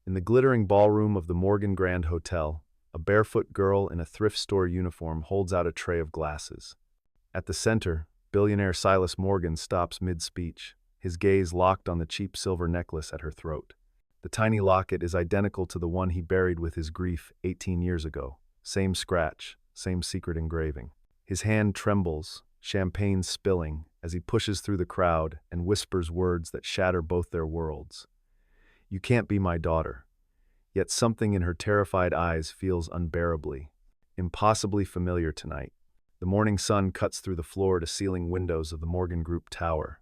In the glittering ballroom of the Morgan Grand Hotel, a barefoot girl in a thrift store uniform holds out a tray of glasses. At the center, billionaire Silas Morgan stops mid-speech, his gaze locked on the cheap silver necklace at her throat. The tiny locket is identical to the one he buried with his grief 18 years ago. Same scratch, same secret engraving. His hand trembles, champagne spilling, as he pushes through the crowd and whispers words that shatter both their worlds. "You can't be my daughter." Yet something in her terrified eyes feels unbearably, impossibly familiar tonight. The morning sun cuts through the floor-to-ceiling windows of the Morgan Group Tower,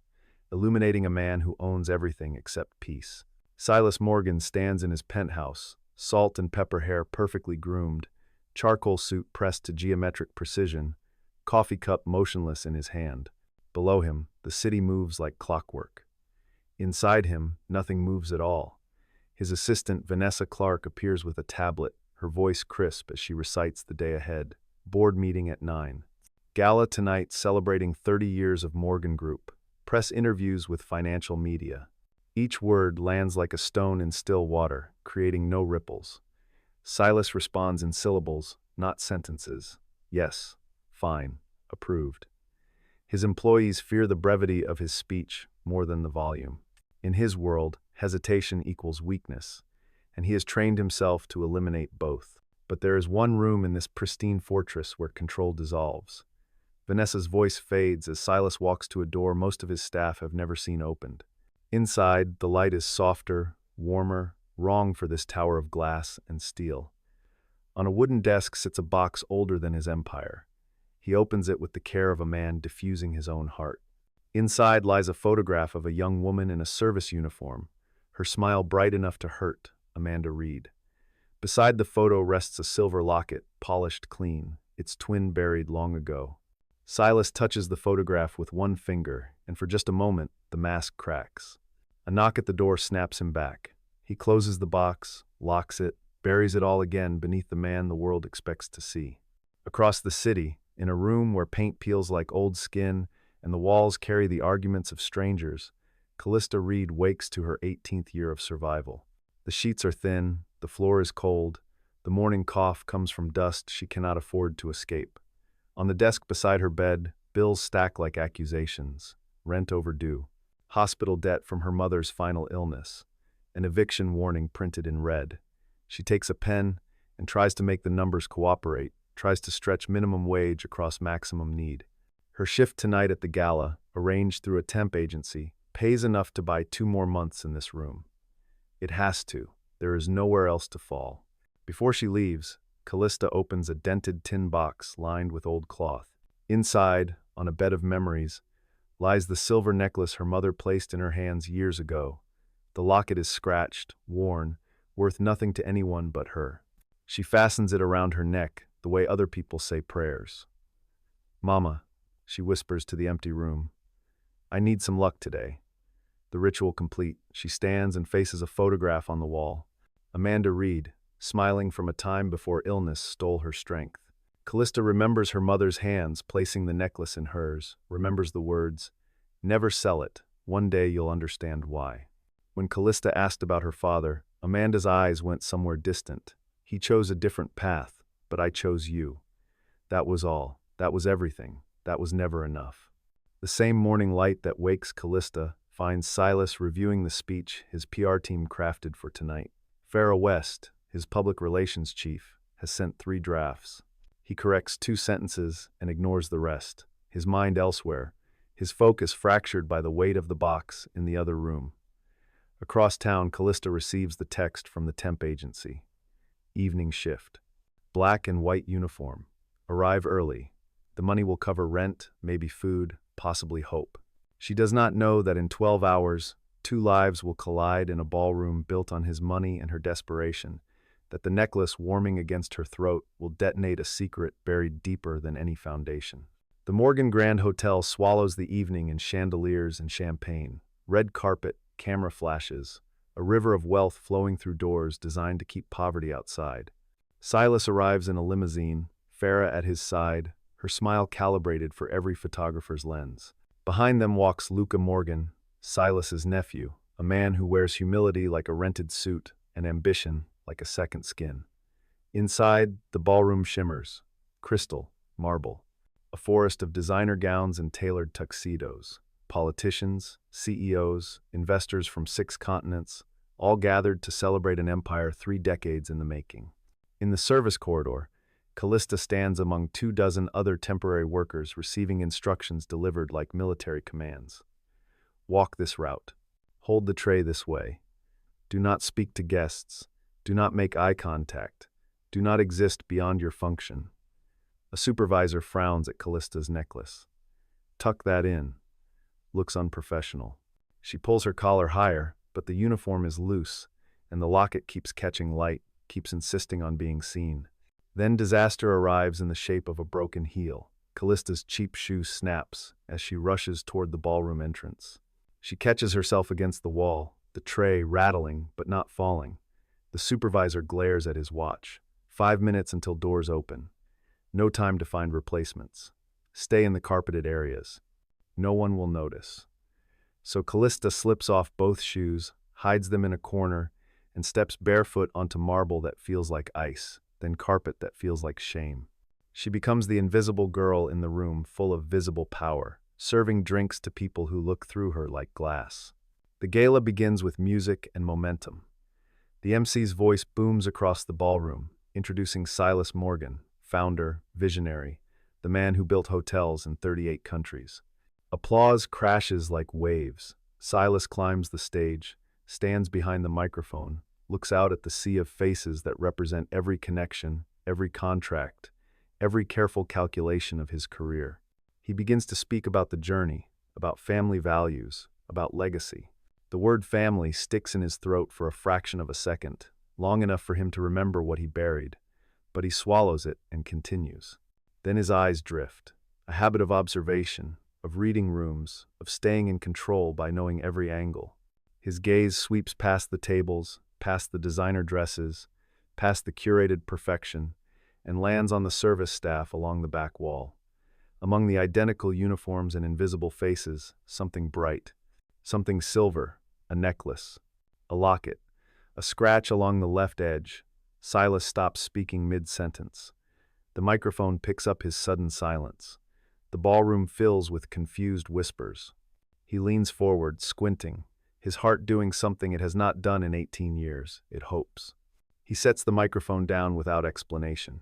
illuminating a man who owns everything except peace. Silas Morgan stands in his penthouse, salt and pepper hair perfectly groomed, charcoal suit pressed to geometric precision, coffee cup motionless in his hand. Below him, the city moves like clockwork. Inside him, nothing moves at all. His assistant, Vanessa Clark, appears with a tablet, her voice crisp as she recites the day ahead. Board meeting at 9. Gala tonight celebrating 30 years of Morgan Group. Press interviews with financial media. Each word lands like a stone in still water, creating no ripples. Silas responds in syllables, not sentences. Yes, fine, approved. His employees fear the brevity of his speech more than the volume. In his world, hesitation equals weakness, and he has trained himself to eliminate both. But there is one room in this pristine fortress where control dissolves. Vanessa's voice fades as Silas walks to a door most of his staff have never seen opened. Inside, the light is softer, warmer, wrong for this tower of glass and steel. On a wooden desk sits a box older than his empire. He opens it with the care of a man diffusing his own heart. Inside lies a photograph of a young woman in a service uniform, her smile bright enough to hurt, Amanda Reed. Beside the photo rests a silver locket, polished clean, its twin buried long ago. Silas touches the photograph with one finger, and for just a moment, the mask cracks. A knock at the door snaps him back. He closes the box, locks it, buries it all again beneath the man the world expects to see. Across the city, in a room where paint peels like old skin and the walls carry the arguments of strangers, Callista Reed wakes to her 18th year of survival. The sheets are thin, the floor is cold, the morning cough comes from dust she cannot afford to escape. On the desk beside her bed, bills stack like accusations, rent overdue, hospital debt from her mother's final illness, an eviction warning printed in red. She takes a pen and tries to make the numbers cooperate, tries to stretch minimum wage across maximum need. Her shift tonight at the gala, arranged through a temp agency, pays enough to buy 2 more months in this room. It has to. There is nowhere else to fall. Before she leaves, Callista opens a dented tin box lined with old cloth. Inside, on a bed of memories, lies the silver necklace her mother placed in her hands years ago. The locket is scratched, worn, worth nothing to anyone but her. She fastens it around her neck, the way other people say prayers. "Mama," she whispers to the empty room, "I need some luck today." The ritual complete, she stands and faces a photograph on the wall. Amanda Reed, smiling from a time before illness stole her strength. Callista remembers her mother's hands placing the necklace in hers, remembers the words, "Never sell it. One day you'll understand why." When Callista asked about her father, Amanda's eyes went somewhere distant. "He chose a different path, but I chose you. That was all. That was everything. That was never enough." The same morning light that wakes Callista finds Silas reviewing the speech his PR team crafted for tonight. Farrah West, his public relations chief, has sent 3 drafts. He corrects 2 sentences and ignores the rest, his mind elsewhere, his focus fractured by the weight of the box in the other room. Across town, Callista receives the text from the temp agency. Evening shift. Black and white uniform. Arrive early. The money will cover rent, maybe food, possibly hope. She does not know that in 12 hours, 2 lives will collide in a ballroom built on his money and her desperation, that the necklace warming against her throat will detonate a secret buried deeper than any foundation. The Morgan Grand Hotel swallows the evening in chandeliers and champagne, red carpet, camera flashes, a river of wealth flowing through doors designed to keep poverty outside. Silas arrives in a limousine, Farrah at his side, her smile calibrated for every photographer's lens. Behind them walks Luca Morgan, Silas's nephew, a man who wears humility like a rented suit and ambition like a second skin. Inside, the ballroom shimmers, crystal, marble, a forest of designer gowns and tailored tuxedos. Politicians, CEOs, investors from 6 continents, all gathered to celebrate an empire 3 decades in the making. In the service corridor, Callista stands among 24 other temporary workers receiving instructions delivered like military commands. Walk this route. Hold the tray this way. Do not speak to guests. Do not make eye contact. Do not exist beyond your function. A supervisor frowns at Callista's necklace. Tuck that in. Looks unprofessional. She pulls her collar higher, but the uniform is loose, and the locket keeps catching light, keeps insisting on being seen. Then disaster arrives in the shape of a broken heel. Callista's cheap shoe snaps as she rushes toward the ballroom entrance. She catches herself against the wall, the tray rattling but not falling. The supervisor glares at his watch. 5 minutes until doors open. No time to find replacements. Stay in the carpeted areas. No one will notice. So Callista slips off both shoes, hides them in a corner, and steps barefoot onto marble that feels like ice, then carpet that feels like shame. She becomes the invisible girl in the room full of visible power, serving drinks to people who look through her like glass. The gala begins with music and momentum. The MC's voice booms across the ballroom, introducing Silas Morgan, founder, visionary, the man who built hotels in 38 countries. Applause crashes like waves. Silas climbs the stage, stands behind the microphone, looks out at the sea of faces that represent every connection, every contract, every careful calculation of his career. He begins to speak about the journey, about family values, about legacy. The word family sticks in his throat for a fraction of a second, long enough for him to remember what he buried, but he swallows it and continues. Then his eyes drift, a habit of observation, of reading rooms, of staying in control by knowing every angle. His gaze sweeps past the tables, past the designer dresses, past the curated perfection, and lands on the service staff along the back wall. Among the identical uniforms and invisible faces, something bright, something silver, a necklace, a locket, a scratch along the left edge. Silas stops speaking mid-sentence. The microphone picks up his sudden silence. The ballroom fills with confused whispers. He leans forward, squinting, his heart doing something it has not done in 18 years, it hopes. He sets the microphone down without explanation.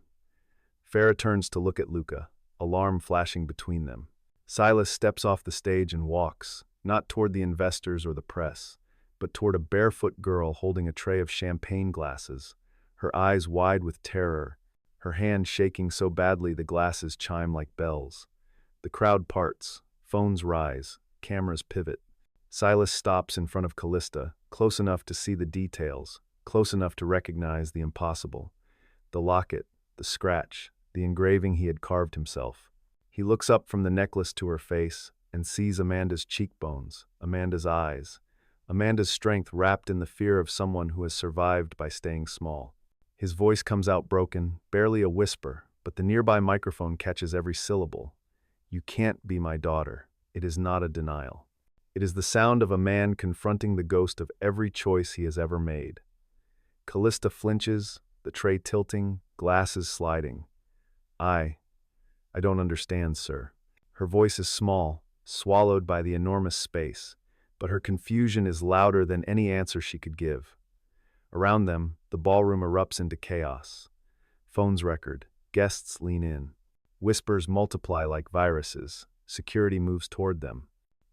Farah turns to look at Luca, alarm flashing between them. Silas steps off the stage and walks, not toward the investors or the press, but toward a barefoot girl holding a tray of champagne glasses, her eyes wide with terror, her hand shaking so badly the glasses chime like bells. The crowd parts, phones rise, cameras pivot. Silas stops in front of Callista, close enough to see the details, close enough to recognize the impossible. The locket, the scratch, the engraving he had carved himself. He looks up from the necklace to her face and sees Amanda's cheekbones, Amanda's eyes, Amanda's strength wrapped in the fear of someone who has survived by staying small. His voice comes out broken, barely a whisper, but the nearby microphone catches every syllable. You can't be my daughter. It is not a denial. It is the sound of a man confronting the ghost of every choice he has ever made. Callista flinches, the tray tilting, glasses sliding. I don't understand, sir. Her voice is small, swallowed by the enormous space, but her confusion is louder than any answer she could give. Around them, the ballroom erupts into chaos. Phones record, guests lean in. Whispers multiply like viruses. Security moves toward them.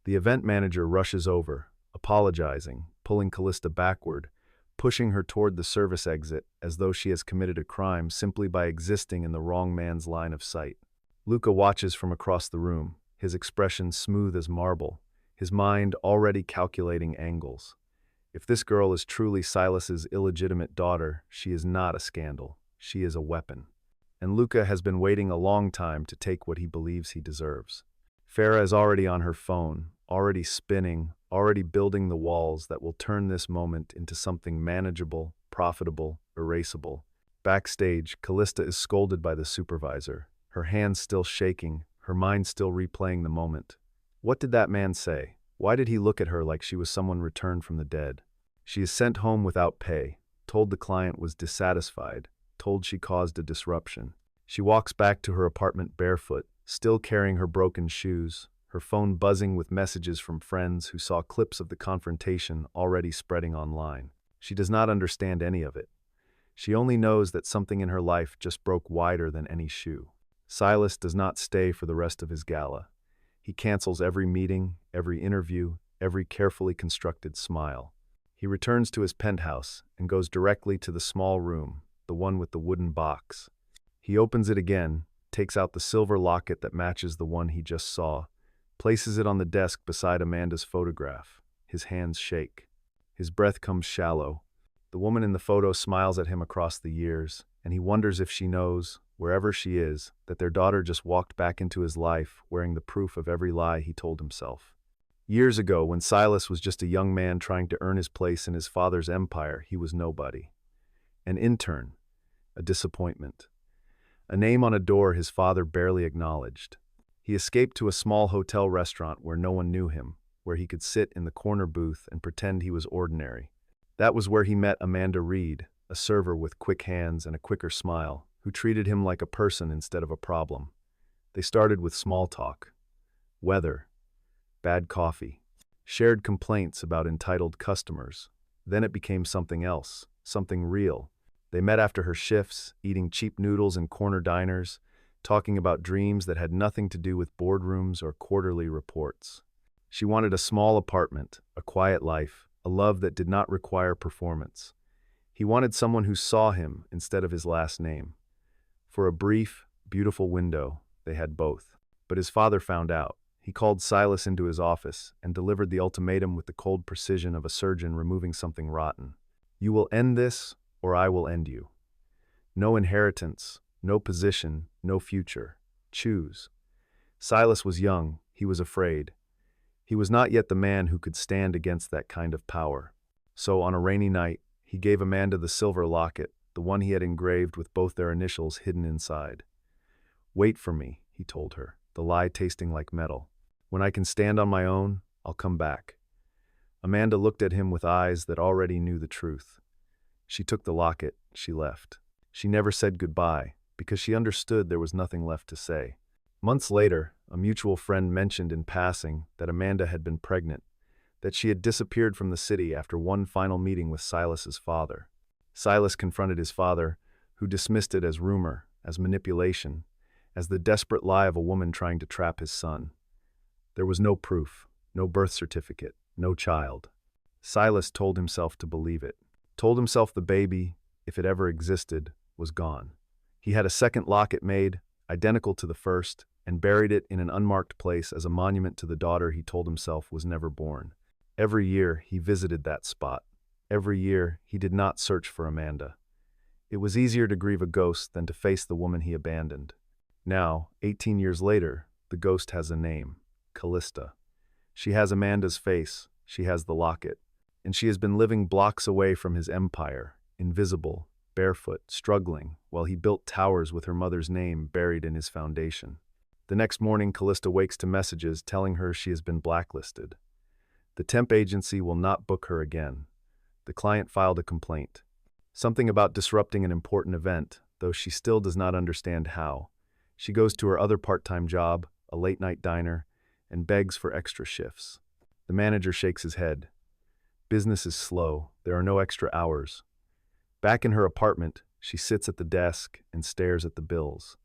The event manager rushes over, apologizing, pulling Callista backward, pushing her toward the service exit as though she has committed a crime simply by existing in the wrong man's line of sight. Luca watches from across the room, his expression smooth as marble, his mind already calculating angles. If this girl is truly Silas's illegitimate daughter, she is not a scandal. She is a weapon. And Luca has been waiting a long time to take what he believes he deserves. Farah is already on her phone, already spinning, already building the walls that will turn this moment into something manageable, profitable, erasable. Backstage, Callista is scolded by the supervisor, her hands still shaking, her mind still replaying the moment. What did that man say? Why did he look at her like she was someone returned from the dead? She is sent home without pay, told the client was dissatisfied, told she caused a disruption. She walks back to her apartment barefoot, still carrying her broken shoes, her phone buzzing with messages from friends who saw clips of the confrontation already spreading online. She does not understand any of it. She only knows that something in her life just broke wider than any shoe. Silas does not stay for the rest of his gala. He cancels every meeting, every interview, every carefully constructed smile. He returns to his penthouse and goes directly to the small room, the one with the wooden box. He opens it again, takes out the silver locket that matches the one he just saw, places it on the desk beside Amanda's photograph. His hands shake. His breath comes shallow. The woman in the photo smiles at him across the years, and he wonders if she knows, wherever she is, that their daughter just walked back into his life wearing the proof of every lie he told himself. Years ago, when Silas was just a young man trying to earn his place in his father's empire, he was nobody. An intern, a disappointment, a name on a door his father barely acknowledged. He escaped to a small hotel restaurant where no one knew him, where he could sit in the corner booth and pretend he was ordinary. That was where he met Amanda Reed, a server with quick hands and a quicker smile, who treated him like a person instead of a problem. They started with small talk. Weather. Bad coffee. Shared complaints about entitled customers. Then it became something else, something real. They met after her shifts, eating cheap noodles in corner diners, talking about dreams that had nothing to do with boardrooms or quarterly reports. She wanted a small apartment, a quiet life, a love that did not require performance. He wanted someone who saw him instead of his last name. For a brief, beautiful window, they had both. But his father found out. He called Silas into his office and delivered the ultimatum with the cold precision of a surgeon removing something rotten. You will end this, or I will end you. No inheritance, no position, no future. Choose. Silas was young. He was afraid. He was not yet the man who could stand against that kind of power. So on a rainy night, he gave Amanda the silver locket, the one he had engraved with both their initials hidden inside. Wait for me, he told her, the lie tasting like metal. When I can stand on my own, I'll come back. Amanda looked at him with eyes that already knew the truth. She took the locket, she left. She never said goodbye, because she understood there was nothing left to say. Months later, a mutual friend mentioned in passing that Amanda had been pregnant, that she had disappeared from the city after one final meeting with Silas's father. Silas confronted his father, who dismissed it as rumor, as manipulation, as the desperate lie of a woman trying to trap his son. There was no proof, no birth certificate, no child. Silas told himself to believe it, told himself the baby, if it ever existed, was gone. He had a second locket made, identical to the first, and buried it in an unmarked place as a monument to the daughter he told himself was never born. Every year he visited that spot. Every year he did not search for Amanda. It was easier to grieve a ghost than to face the woman he abandoned. Now, 18 years later, the ghost has a name. Callista. She has Amanda's face, she has the locket, and she has been living blocks away from his empire, invisible, barefoot, struggling, while he built towers with her mother's name buried in his foundation. The next morning, Callista wakes to messages telling her she has been blacklisted. The temp agency will not book her again. The client filed a complaint. Something about disrupting an important event, though she still does not understand how. She goes to her other part-time job, a late-night diner, and begs for extra shifts. The manager shakes his head. Business is slow. There are no extra hours. Back in her apartment, she sits at the desk and stares at the bills.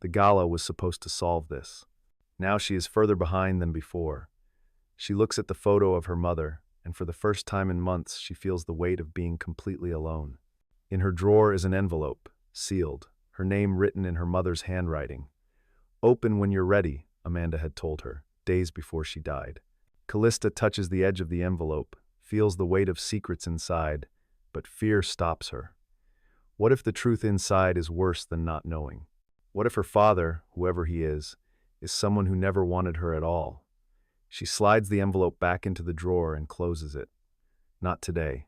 The gala was supposed to solve this. Now she is further behind than before. She looks at the photo of her mother, and for the first time in months, she feels the weight of being completely alone. In her drawer is an envelope, sealed, her name written in her mother's handwriting. Open when you're ready, Amanda had told her, days before she died. Callista touches the edge of the envelope, feels the weight of secrets inside, but fear stops her. What if the truth inside is worse than not knowing? What if her father, whoever he is someone who never wanted her at all? She slides the envelope back into the drawer and closes it. Not today.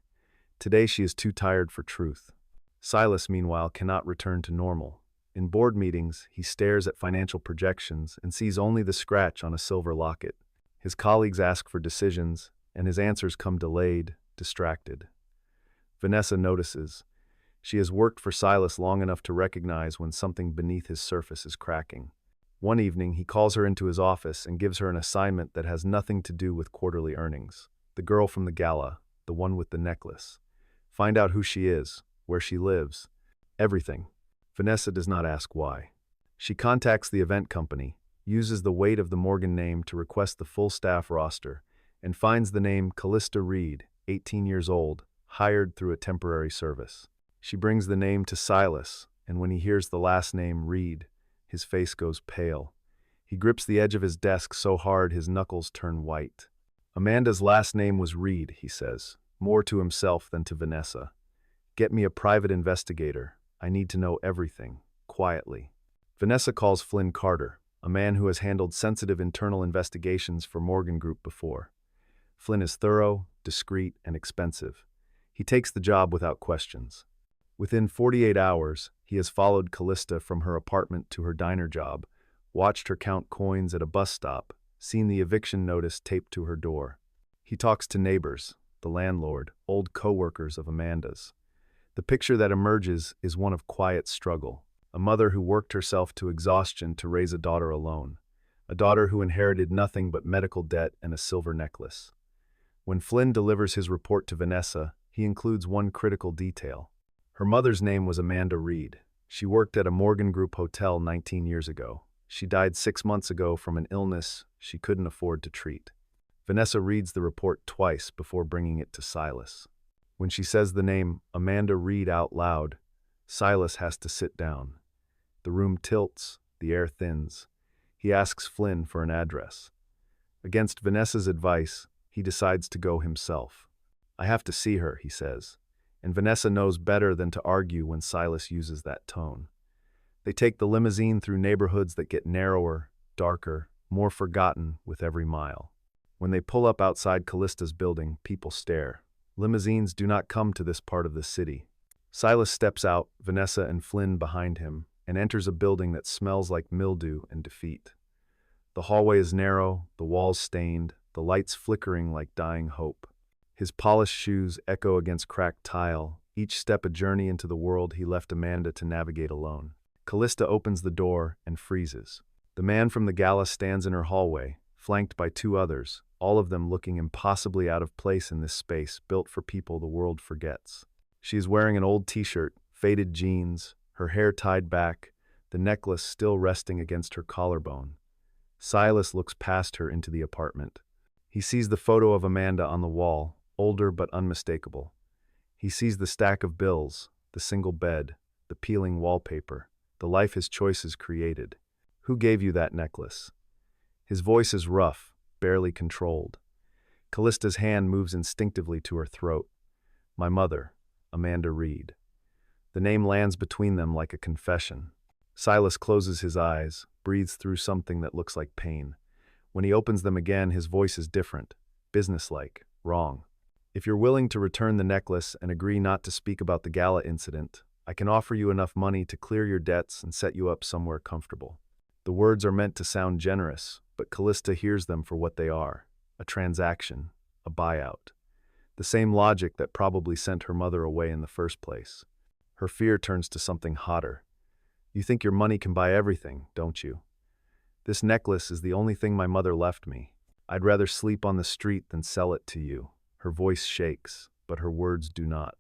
Today she is too tired for truth. Silas, meanwhile, cannot return to normal. In board meetings, he stares at financial projections and sees only the scratch on a silver locket. His colleagues ask for decisions, and his answers come delayed, distracted. Vanessa notices. She has worked for Silas long enough to recognize when something beneath his surface is cracking. One evening, he calls her into his office and gives her an assignment that has nothing to do with quarterly earnings. The girl from the gala, the one with the necklace. Find out who she is, where she lives, everything. Vanessa does not ask why. She contacts the event company, uses the weight of the Morgan name to request the full staff roster, and finds the name Callista Reed, 18 years old, hired through a temporary service. She brings the name to Silas, and when he hears the last name Reed, his face goes pale. He grips the edge of his desk so hard his knuckles turn white. Amanda's last name was Reed, he says, more to himself than to Vanessa. Get me a private investigator. I need to know everything, quietly. Vanessa calls Flynn Carter, a man who has handled sensitive internal investigations for Morgan Group before. Flynn is thorough, discreet, and expensive. He takes the job without questions. Within 48 hours, he has followed Callista from her apartment to her diner job, watched her count coins at a bus stop, seen the eviction notice taped to her door. He talks to neighbors, the landlord, old co-workers of Amanda's. The picture that emerges is one of quiet struggle, a mother who worked herself to exhaustion to raise a daughter alone, a daughter who inherited nothing but medical debt and a silver necklace. When Flynn delivers his report to Vanessa, he includes one critical detail. Her mother's name was Amanda Reed. She worked at a Morgan Group hotel 19 years ago. She died 6 months ago from an illness she couldn't afford to treat. Vanessa reads the report twice before bringing it to Silas. When she says the name Amanda Reed out loud, Silas has to sit down. The room tilts, the air thins. He asks Flynn for an address. Against Vanessa's advice, he decides to go himself. I have to see her, he says. And Vanessa knows better than to argue when Silas uses that tone. They take the limousine through neighborhoods that get narrower, darker, more forgotten with every mile. When they pull up outside Callista's building, people stare. Limousines do not come to this part of the city. Silas steps out, Vanessa and Flynn behind him, and enters a building that smells like mildew and defeat. The hallway is narrow, the walls stained, the lights flickering like dying hope. His polished shoes echo against cracked tile, each step a journey into the world he left Amanda to navigate alone. Callista opens the door and freezes. The man from the gala stands in her hallway, flanked by 2 others, all of them looking impossibly out of place in this space built for people the world forgets. She is wearing an old t-shirt, faded jeans, her hair tied back, the necklace still resting against her collarbone. Silas looks past her into the apartment. He sees the photo of Amanda on the wall, older but unmistakable. He sees the stack of bills, the single bed, the peeling wallpaper, the life his choices created. Who gave you that necklace? His voice is rough, barely controlled. Callista's hand moves instinctively to her throat. My mother, Amanda Reed. The name lands between them like a confession. Silas closes his eyes, breathes through something that looks like pain. When he opens them again, his voice is different, businesslike, wrong. If you're willing to return the necklace and agree not to speak about the gala incident, I can offer you enough money to clear your debts and set you up somewhere comfortable. The words are meant to sound generous, but Callista hears them for what they are, a transaction, a buyout. The same logic that probably sent her mother away in the first place. Her fear turns to something hotter. You think your money can buy everything, don't you? This necklace is the only thing my mother left me. I'd rather sleep on the street than sell it to you. Her voice shakes, but her words do not.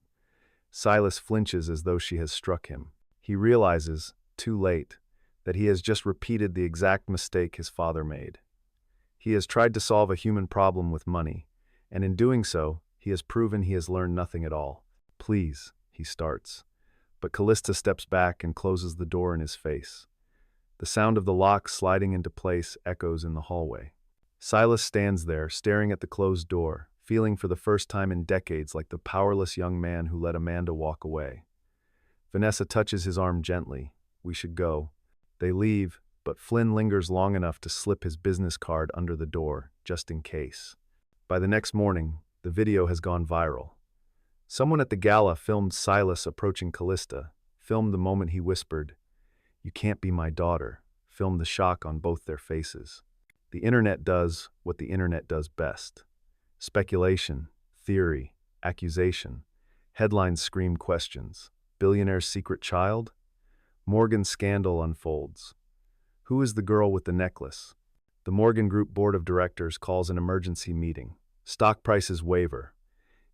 Silas flinches as though she has struck him. He realizes, too late, that he has just repeated the exact mistake his father made. He has tried to solve a human problem with money, and in doing so, he has proven he has learned nothing at all. Please, he starts. But Callista steps back and closes the door in his face. The sound of the lock sliding into place echoes in the hallway. Silas stands there, staring at the closed door, feeling for the first time in decades like the powerless young man who let Amanda walk away. Vanessa touches his arm gently. We should go. They leave, but Flynn lingers long enough to slip his business card under the door, just in case. By the next morning, the video has gone viral. Someone at the gala filmed Silas approaching Callista, filmed the moment he whispered, "You can't be my daughter," filmed the shock on both their faces. The internet does what the internet does best. Speculation, theory, accusation. Headlines scream questions. Billionaire's secret child? Morgan's scandal unfolds. Who is the girl with the necklace? The Morgan Group Board of Directors calls an emergency meeting. Stock prices waver.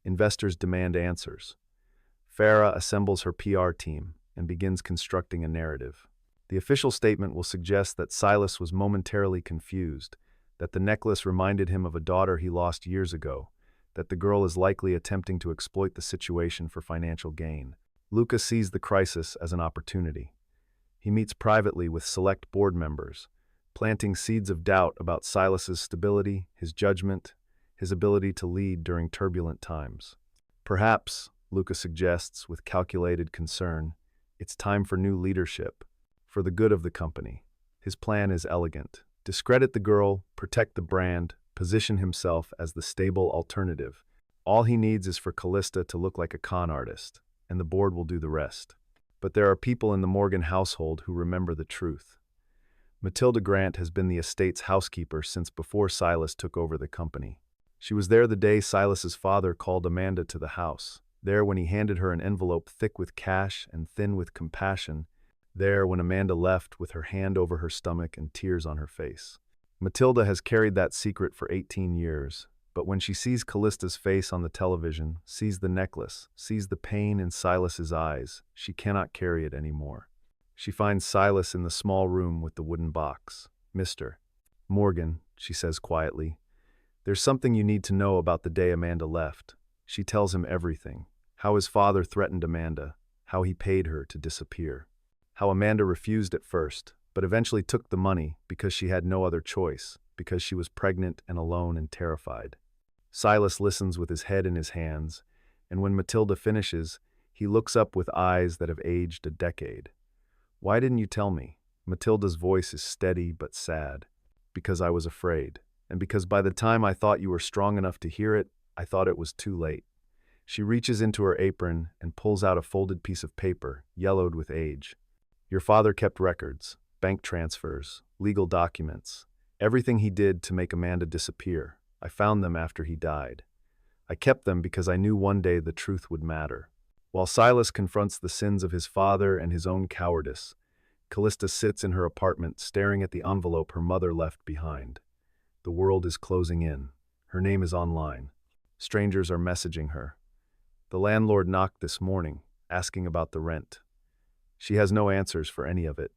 Investors demand answers. Farah assembles her PR team and begins constructing a narrative. The official statement will suggest that Silas was momentarily confused, that the necklace reminded him of a daughter he lost years ago, that the girl is likely attempting to exploit the situation for financial gain. Luca sees the crisis as an opportunity. He meets privately with select board members, planting seeds of doubt about Silas's stability, his judgment, his ability to lead during turbulent times. Perhaps, Luca suggests with calculated concern, it's time for new leadership, for the good of the company. His plan is elegant. Discredit the girl, protect the brand, position himself as the stable alternative. All he needs is for Callista to look like a con artist, and the board will do the rest. But there are people in the Morgan household who remember the truth. Matilda Grant has been the estate's housekeeper since before Silas took over the company. She was there the day Silas's father called Amanda to the house, there when he handed her an envelope thick with cash and thin with compassion, there when Amanda left with her hand over her stomach and tears on her face. Matilda has carried that secret for 18 years, but when she sees Callista's face on the television, sees the necklace, sees the pain in Silas's eyes, she cannot carry it anymore. She finds Silas in the small room with the wooden box. "Mr. Morgan," she says quietly, "there's something you need to know about the day Amanda left." She tells him everything, how his father threatened Amanda, how he paid her to disappear, how Amanda refused at first, but eventually took the money because she had no other choice, because she was pregnant and alone and terrified. Silas listens with his head in his hands, and when Matilda finishes, he looks up with eyes that have aged a decade. "Why didn't you tell me?" Matilda's voice is steady but sad. "Because I was afraid, and because by the time I thought you were strong enough to hear it, I thought it was too late." She reaches into her apron and pulls out a folded piece of paper, yellowed with age. "Your father kept records, bank transfers, legal documents, everything he did to make Amanda disappear. I found them after he died. I kept them because I knew one day the truth would matter." While Silas confronts the sins of his father and his own cowardice, Callista sits in her apartment staring at the envelope her mother left behind. The world is closing in. Her name is online. Strangers are messaging her. The landlord knocked this morning, asking about the rent. She has no answers for any of it,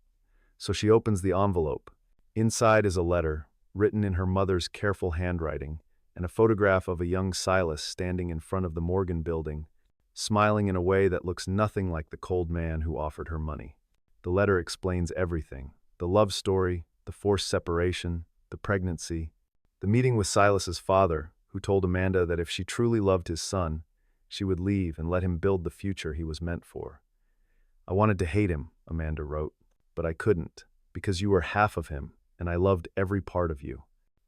so she opens the envelope. Inside is a letter, written in her mother's careful handwriting, and a photograph of a young Silas standing in front of the Morgan building, smiling in a way that looks nothing like the cold man who offered her money. The letter explains everything: the love story, the forced separation, the pregnancy, the meeting with Silas's father, who told Amanda that if she truly loved his son, she would leave and let him build the future he was meant for. "I wanted to hate him," Amanda wrote, "but I couldn't, because you were half of him, and I loved every part of you.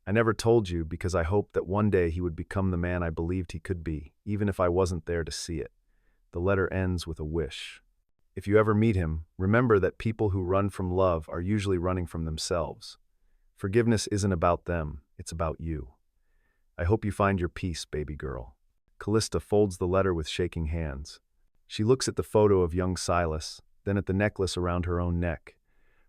I never told you because I hoped that one day he would become the man I believed he could be, even if I wasn't there to see it." The letter ends with a wish. "If you ever meet him, remember that people who run from love are usually running from themselves. Forgiveness isn't about them, it's about you. I hope you find your peace, baby girl." Callista folds the letter with shaking hands. She looks at the photo of young Silas, then at the necklace around her own neck.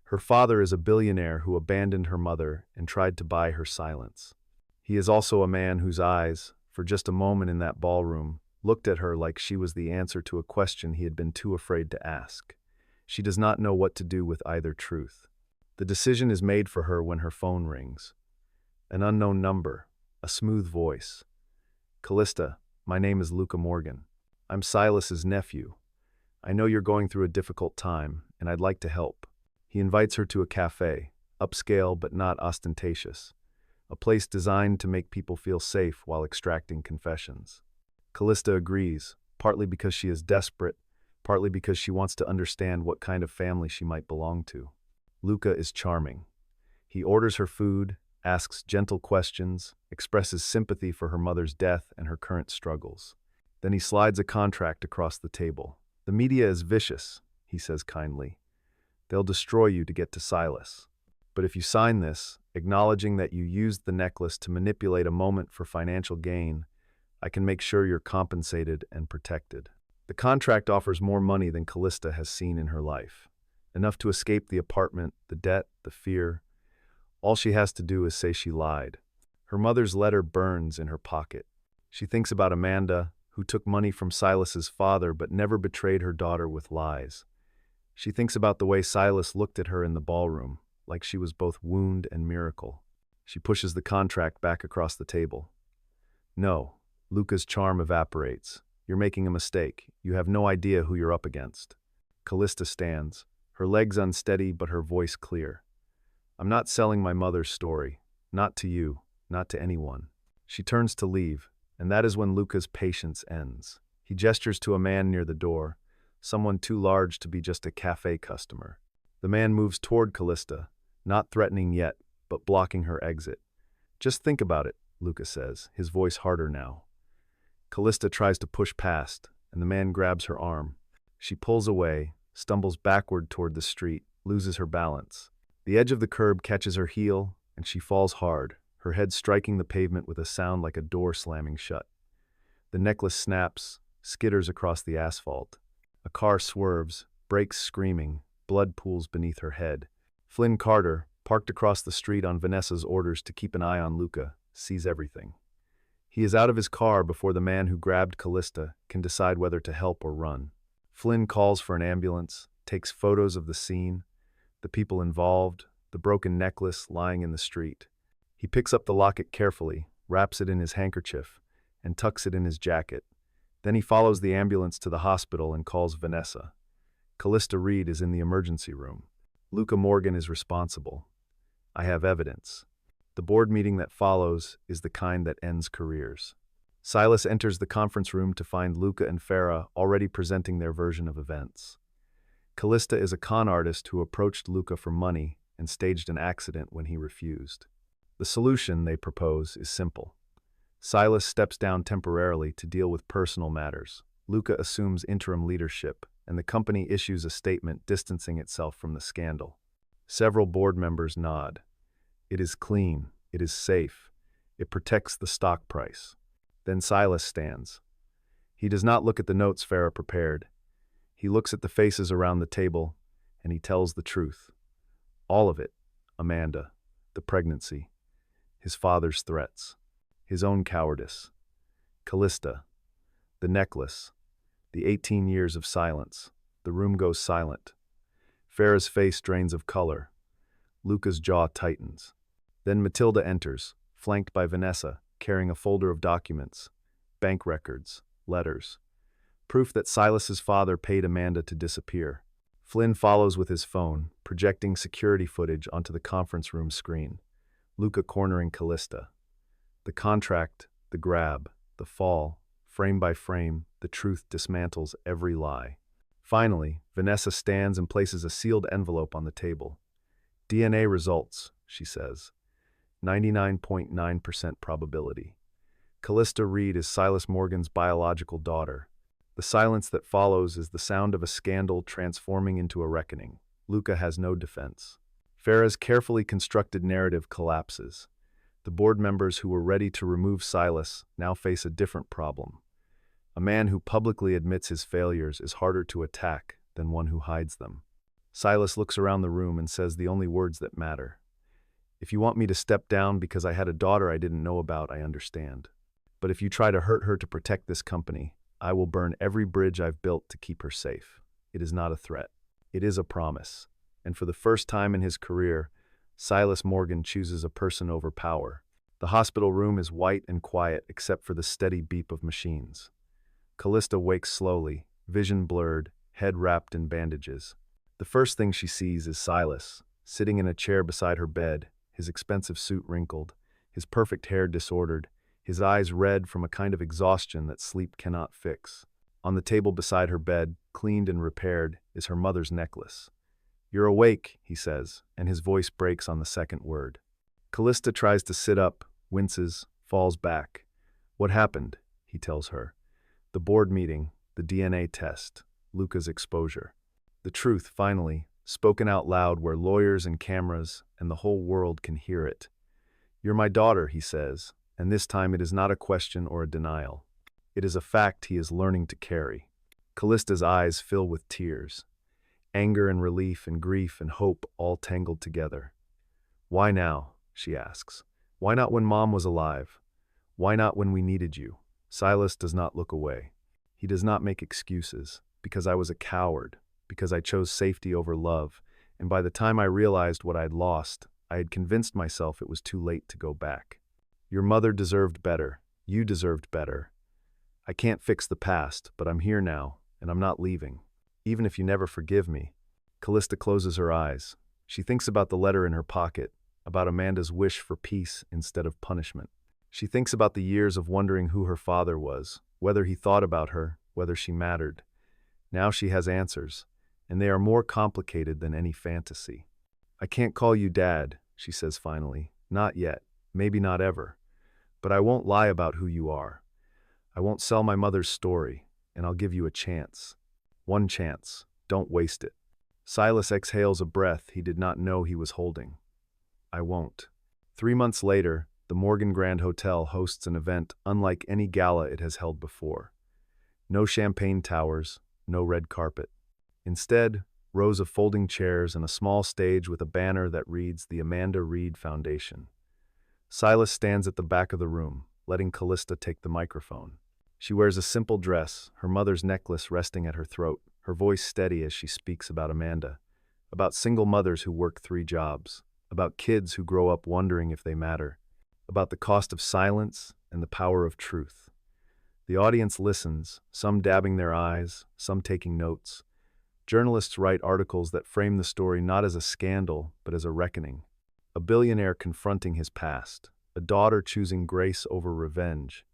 Her father is a billionaire who abandoned her mother and tried to buy her silence. He is also a man whose eyes, for just a moment in that ballroom, looked at her like she was the answer to a question he had been too afraid to ask. She does not know what to do with either truth. The decision is made for her when her phone rings. An unknown number, a smooth voice. "Callista, my name is Luca Morgan. I'm Silas's nephew. I know you're going through a difficult time, and I'd like to help." He invites her to a cafe, upscale but not ostentatious, a place designed to make people feel safe while extracting confessions. Callista agrees, partly because she is desperate, partly because she wants to understand what kind of family she might belong to. Luca is charming. He orders her food, asks gentle questions, expresses sympathy for her mother's death and her current struggles. Then he slides a contract across the table. "The media is vicious," he says kindly. "They'll destroy you to get to Silas. But if you sign this, acknowledging that you used the necklace to manipulate a moment for financial gain, I can make sure you're compensated and protected." The contract offers more money than Callista has seen in her life. Enough to escape the apartment, the debt, the fear. All she has to do is say she lied. Her mother's letter burns in her pocket. She thinks about Amanda, who took money from Silas's father but never betrayed her daughter with lies. She thinks about the way Silas looked at her in the ballroom, like she was both wound and miracle. She pushes the contract back across the table. No, Luca's charm evaporates. You're making a mistake. You have no idea who you're up against. Callista stands, her legs unsteady but her voice clear. I'm not selling my mother's story. Not to you, not to anyone. She turns to leave, and that is when Luca's patience ends. He gestures to a man near the door, someone too large to be just a cafe customer. The man moves toward Callista, not threatening yet, but blocking her exit. Just think about it, Luca says, his voice harder now. Callista tries to push past, and the man grabs her arm. She pulls away, stumbles backward toward the street, loses her balance. The edge of the curb catches her heel, and she falls hard, her head striking the pavement with a sound like a door slamming shut. The necklace snaps, skitters across the asphalt. A car swerves, brakes screaming, blood pools beneath her head. Flynn Carter, parked across the street on Vanessa's orders to keep an eye on Luca, sees everything. He is out of his car before the man who grabbed Callista can decide whether to help or run. Flynn calls for an ambulance, takes photos of the scene, the people involved, the broken necklace lying in the street. He picks up the locket carefully, wraps it in his handkerchief, and tucks it in his jacket. Then he follows the ambulance to the hospital and calls Vanessa. Callista Reed is in the emergency room. Luca Morgan is responsible. I have evidence. The board meeting that follows is the kind that ends careers. Silas enters the conference room to find Luca and Farah already presenting their version of events. Callista is a con artist who approached Luca for money and staged an accident when he refused. The solution, they propose, is simple. Silas steps down temporarily to deal with personal matters. Luca assumes interim leadership, and the company issues a statement distancing itself from the scandal. Several board members nod. It is clean. It is safe. It protects the stock price. Then Silas stands. He does not look at the notes Farah prepared. He looks at the faces around the table, and he tells the truth. All of it. Amanda, the pregnancy, his father's threats, his own cowardice, Callista, the necklace, the 18 years of silence. The room goes silent. Farah's face drains of color. Luca's jaw tightens. Then Matilda enters, flanked by Vanessa, carrying a folder of documents, bank records, letters, proof that Silas's father paid Amanda to disappear. Flynn follows with his phone, projecting security footage onto the conference room screen. Luca cornering Callista. The contract, the grab, the fall, frame by frame, the truth dismantles every lie. Finally, Vanessa stands and places a sealed envelope on the table. DNA results, she says. 99.9% probability. Callista Reed is Silas Morgan's biological daughter. The silence that follows is the sound of a scandal transforming into a reckoning. Luca has no defense. Farah's carefully constructed narrative collapses. The board members who were ready to remove Silas now face a different problem. A man who publicly admits his failures is harder to attack than one who hides them. Silas looks around the room and says the only words that matter. If you want me to step down because I had a daughter I didn't know about, I understand. But if you try to hurt her to protect this company, I will burn every bridge I've built to keep her safe. It is not a threat. It is a promise. And for the first time in his career, Silas Morgan chooses a person over power. The hospital room is white and quiet except for the steady beep of machines. Callista wakes slowly, vision blurred, head wrapped in bandages. The first thing she sees is Silas, sitting in a chair beside her bed, his expensive suit wrinkled, his perfect hair disordered, his eyes red from a kind of exhaustion that sleep cannot fix. On the table beside her bed, cleaned and repaired, is her mother's necklace. "You're awake," he says, and his voice breaks on the second word. Callista tries to sit up, winces, falls back. "What happened?" he tells her. The board meeting, the DNA test, Luca's exposure. The truth, finally, spoken out loud where lawyers and cameras and the whole world can hear it. "You're my daughter," he says, and this time it is not a question or a denial. It is a fact he is learning to carry. Callista's eyes fill with tears. Anger and relief and grief and hope all tangled together. "Why now?" she asks. "Why not when Mom was alive? Why not when we needed you?" Silas does not look away. He does not make excuses. "Because I was a coward, because I chose safety over love, and by the time I realized what I'd lost, I had convinced myself it was too late to go back. Your mother deserved better. You deserved better. I can't fix the past, but I'm here now, and I'm not leaving. Even if you never forgive me." Callista closes her eyes. She thinks about the letter in her pocket, about Amanda's wish for peace instead of punishment. She thinks about the years of wondering who her father was, whether he thought about her, whether she mattered. Now she has answers, and they are more complicated than any fantasy. "I can't call you Dad," she says finally. "Not yet. Maybe not ever. But I won't lie about who you are. I won't sell my mother's story, and I'll give you a chance. One chance. Don't waste it." Silas exhales a breath he did not know he was holding. "I won't." 3 months later, the Morgan Grand Hotel hosts an event unlike any gala it has held before. No champagne towers, no red carpet. Instead, rows of folding chairs and a small stage with a banner that reads the Amanda Reed Foundation. Silas stands at the back of the room, letting Callista take the microphone. She wears a simple dress, her mother's necklace resting at her throat, her voice steady as she speaks about Amanda, about single mothers who work 3 jobs, about kids who grow up wondering if they matter, about the cost of silence and the power of truth. The audience listens, some dabbing their eyes, some taking notes. Journalists write articles that frame the story not as a scandal, but as a reckoning. A billionaire confronting his past, a daughter choosing grace over revenge.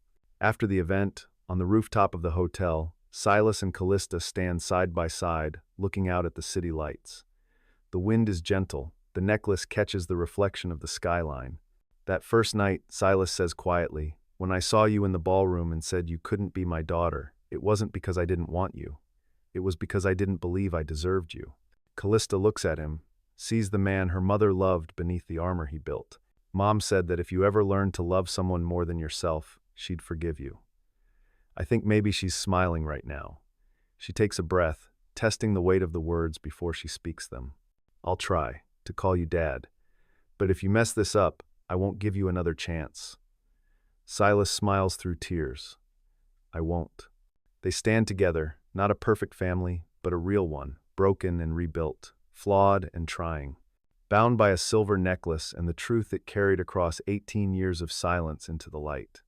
After the event, on the rooftop of the hotel, Silas and Callista stand side by side, looking out at the city lights. The wind is gentle, the necklace catches the reflection of the skyline. That first night, Silas says quietly, "When I saw you in the ballroom and said you couldn't be my daughter, it wasn't because I didn't want you. It was because I didn't believe I deserved you." Callista looks at him, sees the man her mother loved beneath the armor he built. "Mom said that if you ever learned to love someone more than yourself, she'd forgive you." I think maybe she's smiling right now. She takes a breath, testing the weight of the words before she speaks them. "I'll try to call you Dad. But if you mess this up, I won't give you another chance." Silas smiles through tears. "I won't." They stand together, not a perfect family, but a real one, broken and rebuilt, flawed and trying, bound by a silver necklace and the truth it carried across 18 years of silence into the light.